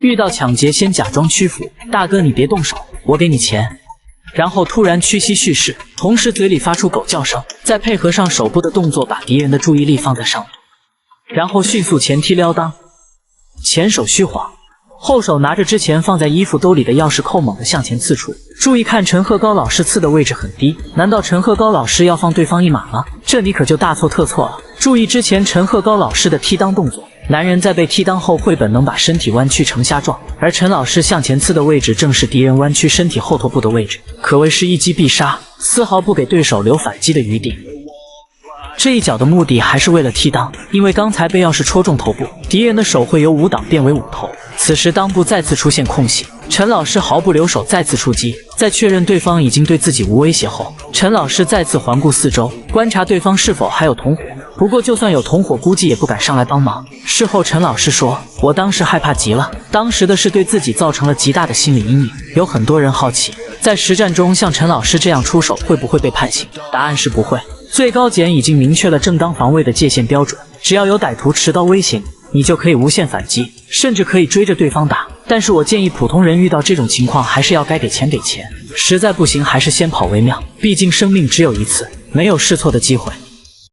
遇到抢劫先假装屈服，大哥你别动手，我给你钱。然后突然屈膝蓄势，同时嘴里发出狗叫声，再配合上手部的动作，把敌人的注意力放在上面，然后迅速前踢撩裆，前手虚晃，后手拿着之前放在衣服兜里的钥匙扣猛地向前刺出。注意看陈鹤高老师刺的位置很低，难道陈鹤高老师要放对方一马吗？这你可就大错特错了。注意之前陈鹤高老师的踢裆动作，男人在被踢裆后会本能把身体弯曲成虾状，而陈老师向前刺的位置正是敌人弯曲身体后头部的位置，可谓是一击必杀，丝毫不给对手留反击的余地。这一脚的目的还是为了踢裆，因为刚才被钥匙戳中头部，敌人的手会由5档变为5头。此时裆部再次出现空隙，陈老师毫不留手再次出击。在确认对方已经对自己无威胁后，陈老师再次环顾四周，观察对方是否还有同伙。不过就算有同伙，估计也不敢上来帮忙。事后陈老师说，我当时害怕极了，当时的是对自己造成了极大的心理阴影。有很多人好奇，在实战中像陈老师这样出手会不会被判刑？答案是不会。最高检已经明确了正当防卫的界限标准，只要有歹徒持刀威胁你，就可以无限反击，甚至可以追着对方打。但是我建议普通人遇到这种情况，还是要该给钱给钱，实在不行还是先跑为妙，毕竟生命只有一次，没有试错的机会。